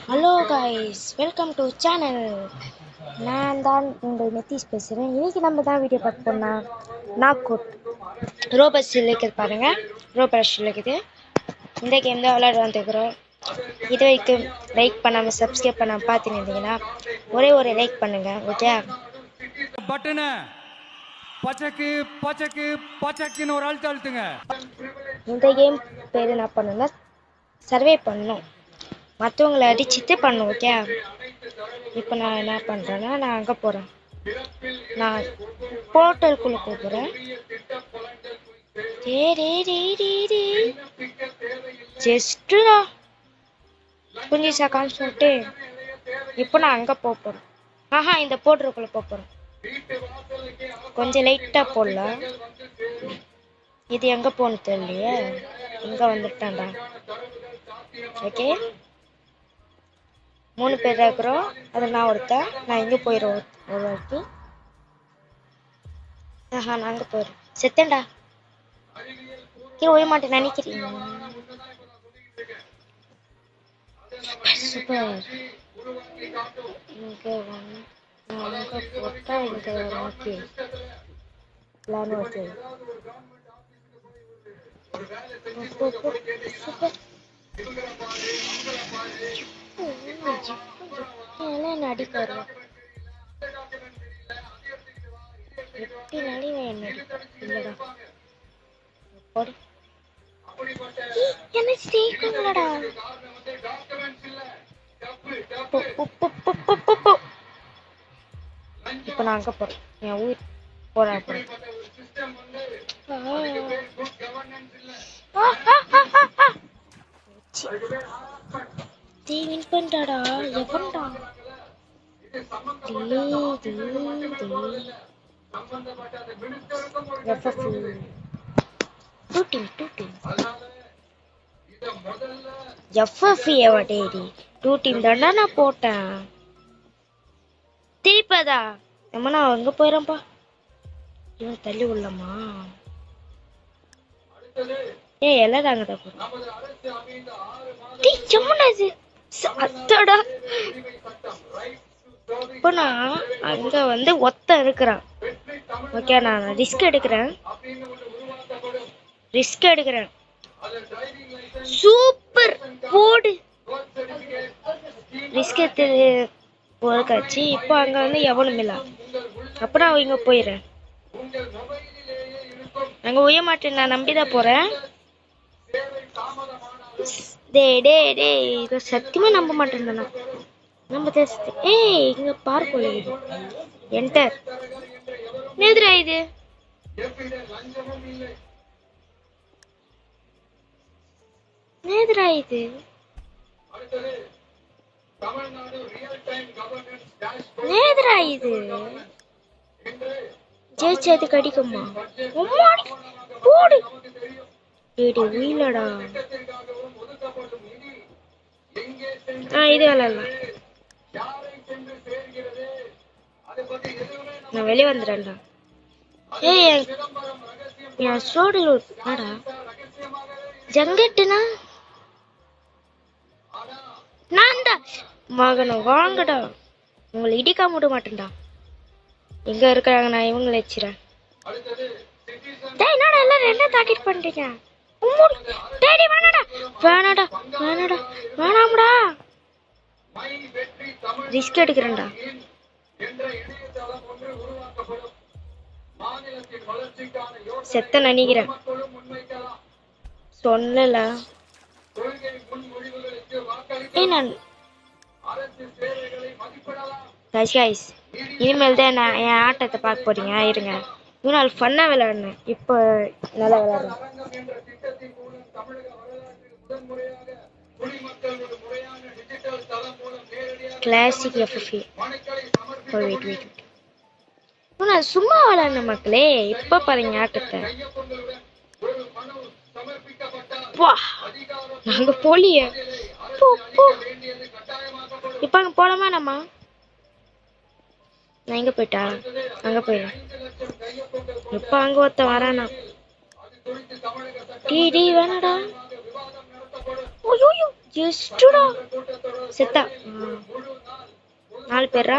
Hello guys, welcome to channel. நான் தான் உங்கள் மெத்திஸ் பேசுகிறேன். இன்றைக்கி நம்ம தான் வீடியோ பார்க்க போனால் நாக்கூட் ரோபஸ் இருக்குது பாருங்க. ரோபஸ் இருக்குது. இந்த கேம் தான் விளையாட வந்துக்கிறோம். இது வரைக்கும் லைக் பண்ணாமல் சப்ஸ்கிரைப் பண்ணாமல் பார்த்துன்னு இருந்தீங்கன்னா ஒரே ஒரு லைக் பண்ணுங்கள், ஓகே? பட்டனை பச்சைக்கு பச்சைக்கு பச்சைக்குன்னு ஒரு அழுத்துங்க. இந்த கேம் பேர் என்ன பண்ணணும்னா சர்வே பண்ணணும், மற்றவங்களை அடிச்சுட்டு பண்ணணும், ஓகே? இப்போ நான் என்ன பண்ணுறேன்னா, நான் அங்கே போகிறேன். நான் போர்ட்டலுக்குள்ளே போகிறேன். ஜஸ்ட்டுண்ணா கொஞ்சம் செகண்ட் சொல்லிட்டு இப்போ நான் அங்கே போகிறேன். இந்த போர்ட்டலுக்குள்ளே போகிறேன். கொஞ்சம் லைட்டாக போடலாம். இது எங்கே போகணும் தெரியலையே. இங்கே வந்துட்டான்டா. ஓகே, 3 பேர் இருக்கிறோம். அதில் நான் ஒருத்தன். நான் இங்கே போயிடுவேன் ஒரு வாட்டி. நான் அங்கே போயிடுறேன். செத்தேன்டா. கீழே ஓய மாட்டேன் நினைக்கிறீங்க. சூப்பர். இங்கே அங்கே போட்டால் இங்கே ஓகே பிளான் ஓகே. சூப்பர். நடிப்பாரு எப்படி நடிவேன் என்னடா என்ன ஸ்டேக்குங்களடா. இப்போ நான் அங்கே போகிறேன். என் உயிர் போகிறேன். வின் பண்ணிட்டாடா. எவன்டா? டூ டீம் தானே நான் போட்டேன். திருப்பதா நம்ம நான் அங்க போயிடறேன்ப்பா. இவன் தள்ளி உள்ளமா எல்லாரும் அங்கடா போறோம். இப்போ நான் அங்க வந்து ஒத்த இருக்கிறேன். ஓகே, நான் ரிஸ்க் எடுக்கிறேன். சூப்பர் போடு. ரிஸ்க் எடுத்து போறக்காச்சு. இப்போ அங்க வந்து எவனும் இல்லை. அப்ப நான் இங்க போயிடுறேன். அங்க ஒய்ய மாட்டேன். நான் நம்பிதான் போறேன். இத சத்தியமா நம்ப மாட்டேன். நம்ம இங்க பார்க் உள்ளது. என்டர். நேதுரா இது நேதுரா இது நேதுரா இது ஜெயிச்சது கடிக்குமா? போடு. உயிலடா. இது விளையாடலாம். நான் வெளியே வந்துடுறேன்டா. என் சோடு ஜங்கட்டுனா நான் தான் மகனை வாங்கடா. உங்களை இடிக்காம விட மாட்டேன்டா. எங்க இருக்கிறாங்க? நான் இவங்களை வச்சுறேன். என்னடா எல்லாரும் என்ன தாக்கிட்டு பண்றீங்க? வேணாம்டா. ரிஸ்க் எடுக்கிறேன்டா. செத்த நினைக்கிறேன். சொல்லல. நான் கைஸ் இனிமேல் தான் நான் என் ஆட்டத்தை பார்க்க போறீங்க. இருங்க, இவ்வளவு ஃபன்னா விளையாடுனேன். இப்போ நல்லா விளையாடுறேன். கிளாசிக் எஃப்எஃப்இ. வெயிட் நான் சும்மா விளையாடுன மக்களே. இப்ப பாருங்க ஆட்டத்தை. நாங்க போலியே. இப்ப அங்க போலாமா? நம்ம நான் எங்க போயிட்டா? அங்க போயிடுறேன். இப்ப அங்க ஒருத்த வரானா? வேணாடா. ஜஸ்டுடா செத்தா. 4 பேரா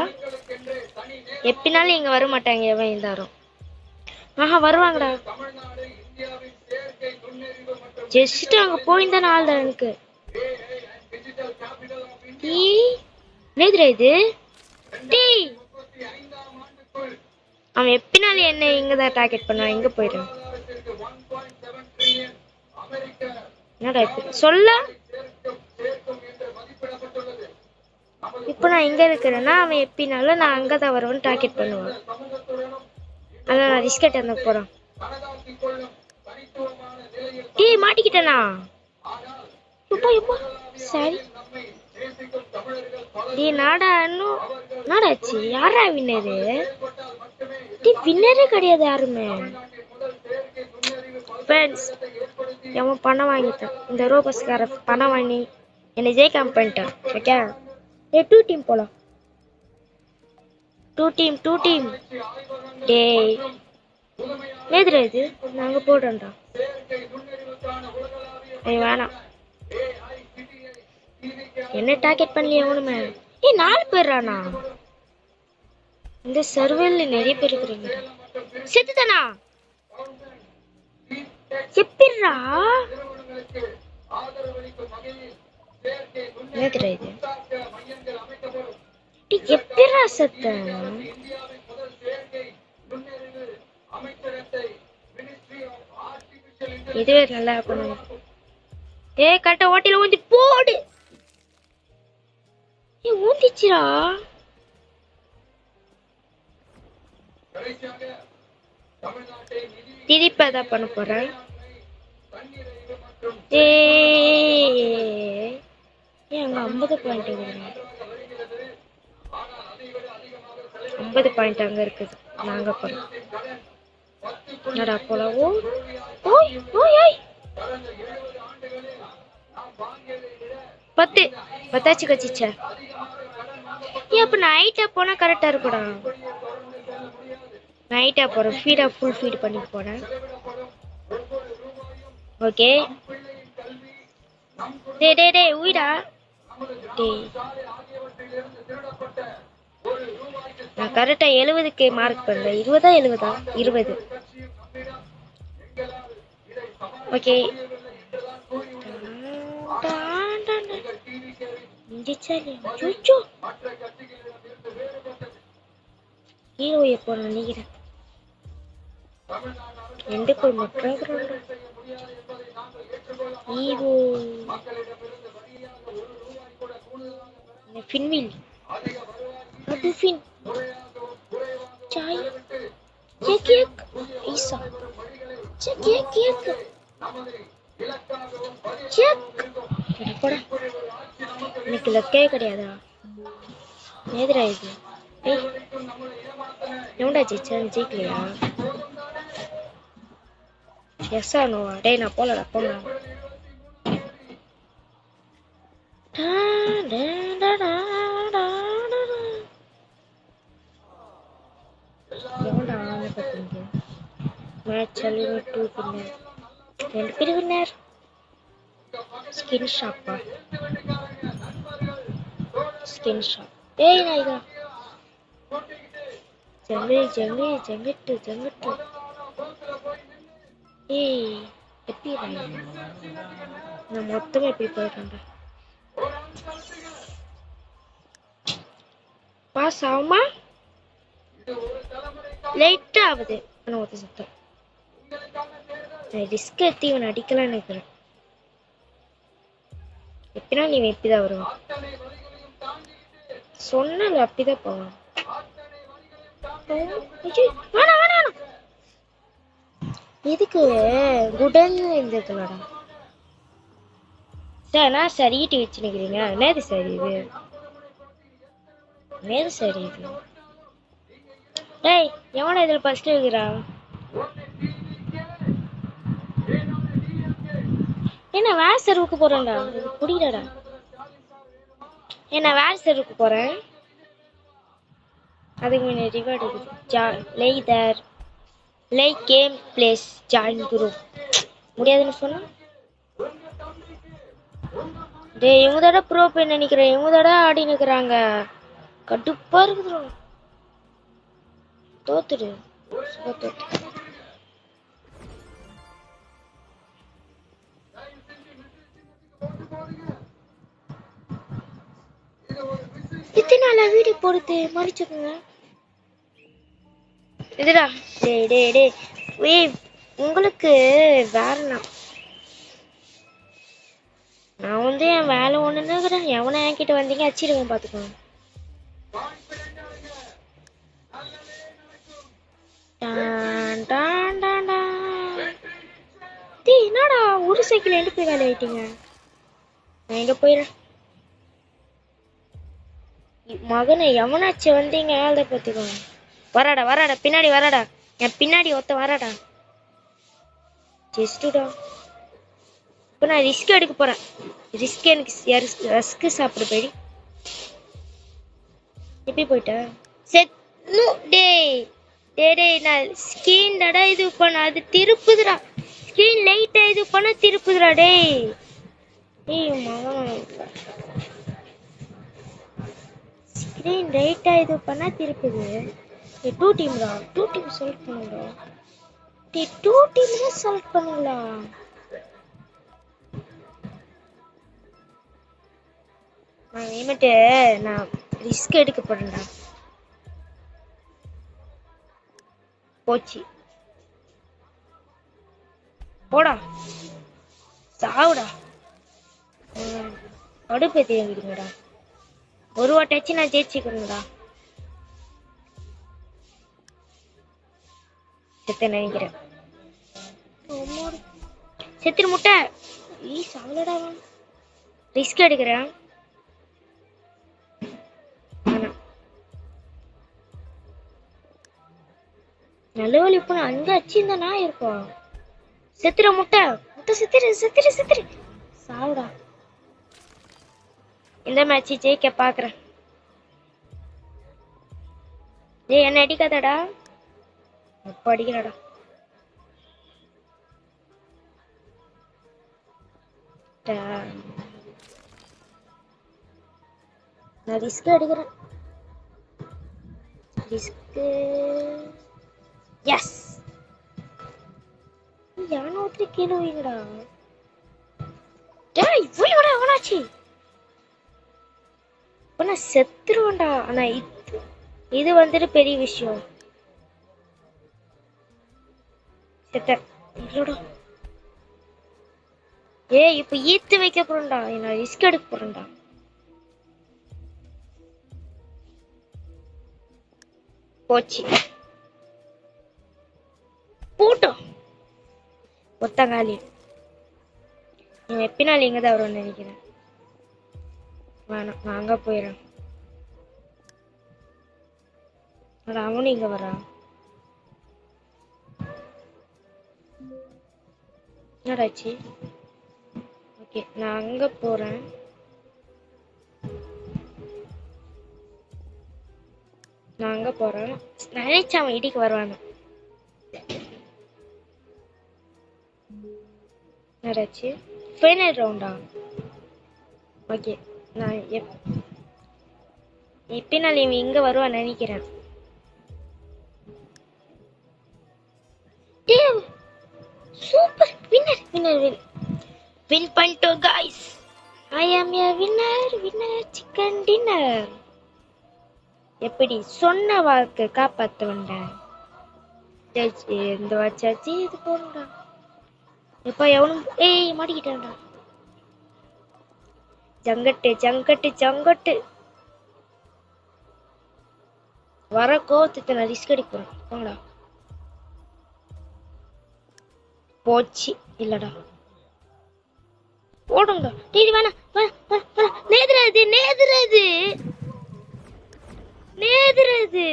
எப்படினாலும் இங்க வர மாட்டாங்க. எவன் இருந்தாரும் ஆஹா வருவாங்கடா. ஜஸ்ட் அங்க போயிருந்தா நாள் தான் எனக்கு. நேதுரா இது அவன் எப்படினாலும் என்ன இங்கதான் டார்கெட் பண்ணுவான். எங்க போயிடும் என்னடா இப்ப சொல்ல. இப்போ நான் எங்க இருக்கிறேன்னா அவன் எப்படினாலும் நான் அங்கதான் வருவேன்னு டார்கெட் பண்ணுவான். அதான் நான் ரிஸ்கெட் அந்த போறேன். டேய் மாட்டிக்கிட்டேனா? சரி டேய் நாடா இன்னும் நாடாச்சு. யாரா வின்னரு? டேய் வின்னரே கிடையாது யாருமே. ஃப்ரெண்ட்ஸ் எவன் பணம் வாங்கிட்டான். இந்த ரோபஸ்கார பணம் வாங்கி என்னை ஜெயிக்காம பண்ணிட்டான். ஓகே ஏ 2 டீம் போலாம். 2 டீம். டேய் நேதுரா இது நாங்க போடுறோம்டா. வேணாம் என்ன டார்கெட் பண்ணலையே ஒண்ணுமே. ஏய் 4 பேரானா? இந்த சர்வர்ல நிறைய பேர் இருக்கிறீங்க. செத்துதானா? எப்படிரா நேதுரா இது எப்படிரா செத்த? இதுவே நல்லா பண்ணுங்க. கரெக்டா ஓட்டில ஊந்தி போடு. ஊந்திச்சுரா. திருப்பி அதான் பண்ண போறேன். அங்க 50 பாயிண்ட் 50 பாயிண்ட் அங்க இருக்குது. நாங்க போறோம். என்னடா போலவோ. ஓய் ஓய் ஓய் 10 10 கச்சிச்சா. அப்ப நைட்டா போனா கரெக்டா இருக்குடா. நைட்டா போறேன். ஃபீடா ஃபுல் ஃபீட் பண்ணி போறேன். ஓகே டேய் உயிடா. டேய் நான் கரெக்டா 70க்கு மார்க் பண்றேன். 20 20 ஓகே ஹீரோ எப்போ நினைக்கிறேன். எந்த போய் மொட்டாகிறோம் ஹீரோ ஃபின்வில் அது ஃபின் चाय केक ईसा केक போடா எனக்கு லக்கே கிடையாதா? நேதுரா இது எவன்டா ஜெயிக்கலையா? எஸ்ஸா நோவா? டேய் நான் போலடா போங்க. எவன்டா ஆன பார்த்தீங்க? Match அலினி 2 winner. 2 பேர் வின்னர். ஸ்கின் ஷாப்பா? Skin shop. ஏய் நான் இதா ஜங்கட்டு ஏய் எப்படி நான் மொத்தமா எப்படி போயிட்டேன்டா. பாஸ் ஆகுமா? லைட்டா ஆகுது. ஆனால் ஒருத்த சத்தம் ரிஸ்க் எடுத்து இவன் அடிக்கலான்னு நினைக்கிறேன். எப்படின்னா நீ எப்படிதான் வருவான் சொன்னது அப்படிதான் போவான். எதுக்கு குடன் இருந்ததுலடா சார் நான் சரிட்டு வச்சு நிக்கிறீங்க. என்னது சரி இது? நேது சரி இது? டேய் எவனா இதுல ஃபர்ஸ்ட் வைக்கிறா? என்ன வேற சர்வுக்கு போறேன்டா. புடிடா என்ன வேற சர்வுக்கு போறேன். அதுக்கு முன்ன ரிவார்டு இருக்குது. Like game place join group முடியாதுன்னு சொன்னா டேய் இவங்க தடவை ப்ரோ போய் நினைக்கிறேன், இவங்க தடவை ஆடி நிற்கிறாங்க. கடுப்பா இருக்குது. தோத்துடு சும்மா தோத்து. இத்தனை நாளா வீடியோ போடுறது மறைச்சுக்கோங்க. இதுடா டேய் டேய் டேய் ஏய் உங்களுக்கு வேற நான் வந்து என் வேலை ஒண்ணுன்னு எவனை என்கிட்ட வந்தீங்க அச்சிருவேன் பாத்துக்கோங்க. Don don don don. டேய் என்னடா ஒரு சைக்கிள் எண்டு போய் வேலை ஆயிட்டீங்க. நான் எங்க போயிடுறேன். மகனை எவனாச்சு வந்தீங்க அதை பார்த்துக்கோங்க. வராடா வராடா பின்னாடி வராடா, என் பின்னாடி ஒருத்த வராடா. ஜெஸ்டுடா இப்போ நான் ரிஸ்க் எடுக்க போறேன். ரிஸ்க் எனக்கு ரஸ்க்கு சாப்பிட போயிடி. எப்படி போயிட்ட செட் டேய் டேய் டேய் நான் ஸ்கிரீன் டடா இது பண்ண அது திருப்புதுடா. ஸ்கிரீன் லைட்டா இது பண்ண திருப்புதுடா. டேய் டேய் மகன் ஸ்கிரீன் ரைட்டா இது பண்ணா திருப்புது. டூ டீம்டா, டூ டீம் செலக்ட் பண்ணுடா. டேய் டூ டீம் தான் செலக்ட் பண்ணுங்களா. நான் இனிமேட்டு நான் ரிஸ்க் எடுக்க போறேன்டா. போச்சு போடா சாவுடா. அடுப்பேத்தி வாங்கிடுங்கடா. ஒரு வாட்டாச்சு நான் ஜெயிச்சுக்கணும்டா. செத்த நினைக்கிறேன். செத்துரு முட்டை ஈ சாவலடா. ரிஸ்க் எடுக்கிறேன். நல்ல வழி இப்போ அங்க அச்சிருந்தா நான் இருப்போம். செத்துற முட்டை முட்டை செத்துரு செத்துரு செத்துரு சாவுடா. இந்த மேட்ச் ஜெயிக்க பாக்குறேன். ஏய் என்ன அடிக்காதடா. அப்ப அடிக்கிறடா. நான் ரிஸ்க் எடுக்கிறேன். ரிஸ்க் எஸ் யானை ஒருத்தர் கீழே வைங்கடா. டேய் போய்டா அவனாச்சு. நான் செத்துருவேன்டா. ஆனா இது வந்துட்டு பெரிய விஷயம். செத்த இல்லடா. ஏய் இப்ப ஈத்து வைக்க போறேன்டா. நான் ரிஸ்க் எடுக்க போறேன்டா. போச்சு போட்டோம் ஒத்தங்காலி. நீங்க எப்பினாலும் இங்க தான் வரும்னு நினைக்கிறேன். வேணாம் நான் அங்க போயிடுறேன். அவனும் இங்க வரான். என்னடாச்சு? ஓகே நான் அங்க போறேன். நான் அங்க போறேன். நினைச்சா அவன் இடிக்கு வருவானு. என்னடாச்சு? ஃபைனல் ரவுண்டா? ஓகே நான் எப்பினாலும் இவன் இங்க வருவான்னு நினைக்கிறேன். சூப்பர் வின்னர் வின்னர் வின் பண்ணிட்டோம் guys. I am a winner winner chicken dinner. எப்படி சொன்ன வாக்கு காப்பாத்த வந்தேன். இந்த வச்சாச்சு இது போறடா. எப்ப எவனும் ஏய் மாட்டிக்கிட்டான்டா. ஜங்கட்டு ஜங்கட்டு ஜங்கட்டு வர கோவத்துக்கு நான் ரிஸ்க் எடுக்க போறேன். போங்கடா. போச்சு இல்லடா. ஓடுங்க டேய் வேணா நேதுறது நேதுறது நேதுறது.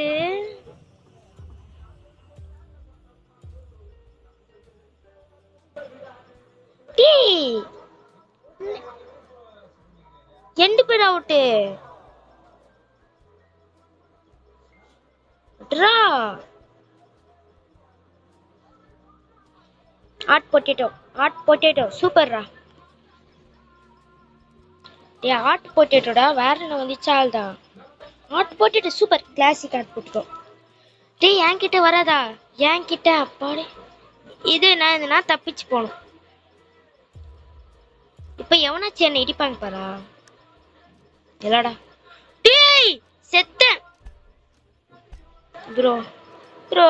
டேய் எண்டு பேர் அவுட்டு ட்ரா. ஹாட் பொட்டேட்டோ சூப்பர்ரா. டேய் ஹாட் பொட்டேட்டோடா வேற என்ன வந்துச்சு ஆள்தான். Hot potato super classic hot potato. டேய் என்கிட்ட வராதா என்கிட்ட அப்பாடே. இது நான் தப்பிச்சு போகணும். இப்ப எவனாச்சும் என்ன இடிப்பாங்க பாரா. இல்லடா டேய் செத்தேன் ப்ரோ ப்ரோ.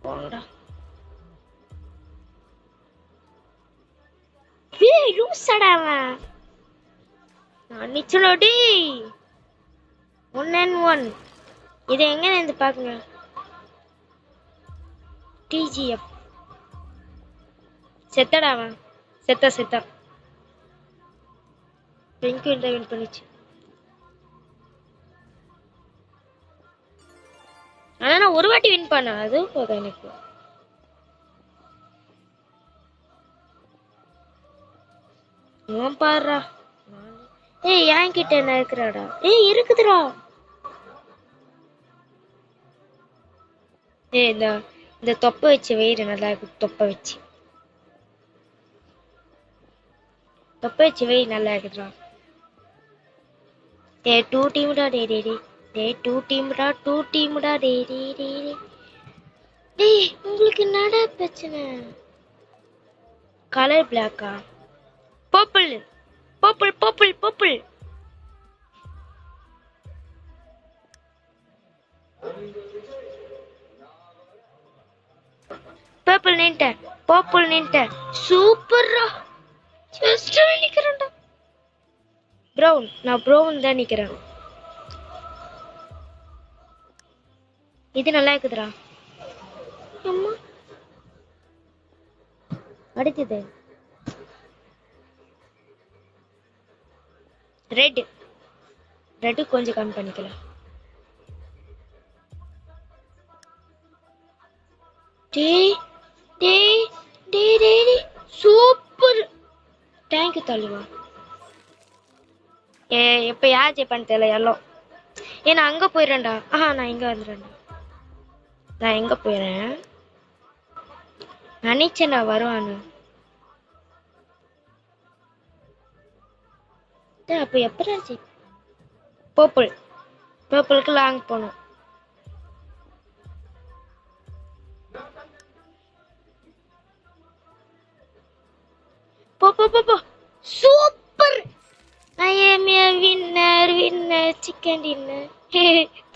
போங்கடா. டேய் லூசாடா அவன். நான் நிச்சலோடி 1 இது எங்க இருந்து பாக்குங்க. டிஜிஎஃப் செத்தடா அவன். செத்தா பிங்க் வின் பண்ணிச்சு. ஆனா நான் ஒரு வாட்டி வின் பண்ணேன் அது போதும் எனக்கு. இவன் பாருடா. ஏய் என்கிட்ட என்ன இருக்கிறாடா. ஏய் இருக்குதுடா. ஏய் இந்த தொப்பை வச்சு வெயிறு நல்லா இருக்கு. தொப்பை வச்சு வெயிறு நல்லா இருக்குதுடா. டேய் 2 டீம்டா டேய் டேய் டேய். டேய் 2 டீம்டா டேய் டேய் டேய். டேய் உங்களுக்கு என்னடா பிரச்சனை. கலர் பிளாக்கா பர்பிள். பர்பிள் நின்ட்ட சூப்பர்ரா. ஜஸ்ட் நிக்கிறேன்டா. பிரவுன் நான் பிரவுன் தான் நிக்கிறேன். இது நல்லா இருக்குதுடா. அம்மா அடுத்தது ரெட் கொஞ்சம் கம்மி பண்ணிக்கலாம். டேய் சூப்பர். தேங்க்யூ தலைவா. இப்ப யார் ஜெயிப்பான்னு தெரியல எல்லாம். நான் அங்க போயிடுறேன்டா. நான் இங்க வந்துடுறேன்டா. நான் எங்க போயிடுறேன் நினைச்சேன் நான் வருவானு. அப்ப எப்படாச்சு பர்பிளுக்கு லாங் போனோம். போ super. I am a winner chicken dinner.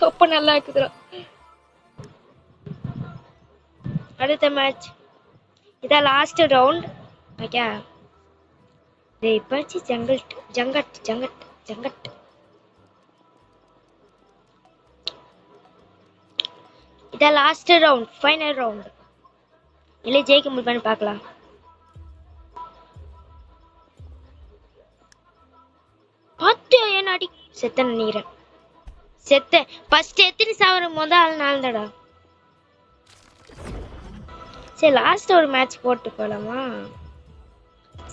ரொம்ப நல்லா இருக்குதுடா. அடுத்த மேட்ச் இதான் லாஸ்ட் ரவுண்ட். ஓகே டேய் பச்சி ஜங்கட். இதான் லாஸ்ட் ரவுண்ட் ஃபைனல் ரவுண்ட். இல்ல ஜெயிக்க முடியுமான்னு பார்க்கலாம். செத்த நினைக்கிறேன். ஃபர்ஸ்ட் எத்தனை சாவர முதல் நாள் தான்டா. சரி லாஸ்ட் ஒரு மேட்ச் போட்டு போலாமா.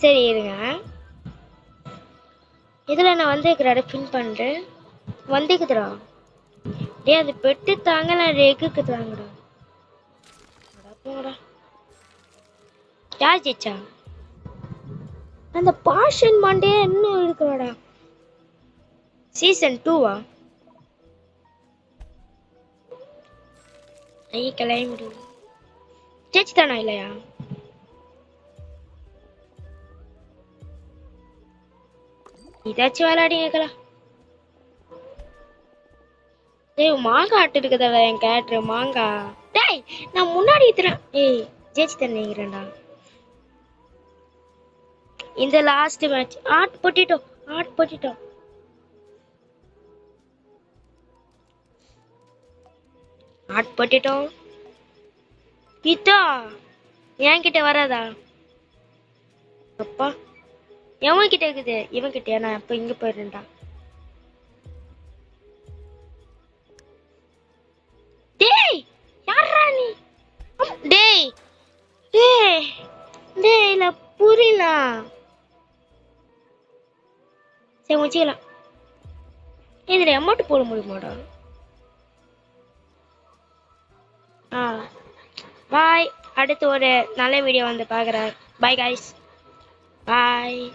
சரி இருங்க. இதுல நான் வந்துக்கிறேன் பின் பண்றேன். வந்துக்குதுடா. டேய் அது பெட்டு தாங்க நான் ரெக்குக்கு தாங்கடா. போடா யார் ஜெயிச்சா. அந்த பாஷன் மண்டே இன்னும் இருக்குடா. சீசன் 2வா. ஐய கிளம்பி ஜெயிச்சுதானா இல்லையா. இதாச்சும் விளையாடி கேட்கலாம். டேய் மாங்காய் ஆட்டு இருக்குதா என் கேரக்டர் மாங்காய். டேய் நான் முன்னாடி இருக்கிறேன். ஜெயிச்சு தானே நினைக்கிறேன்டா. இந்த லாஸ்ட் மேட்ச் ஆட் போட்டுட்டோம். இதா என்கிட்ட வராதா. அப்பா எவன் கிட்ட இருக்குது. இவன் கிட்டயா. நான் அப்ப இங்க போயிடுறேன்டா. டேய் யாரா நீ. டேய் இல்ல புரியல. சரி முடிச்சுக்கலாம். இதுல அமௌண்ட் போட முடியுமாடா. பாய். அடுத்து ஒரு நல்ல வீடியோ வந்து பார்க்குறேன். Bye guys. பாய்.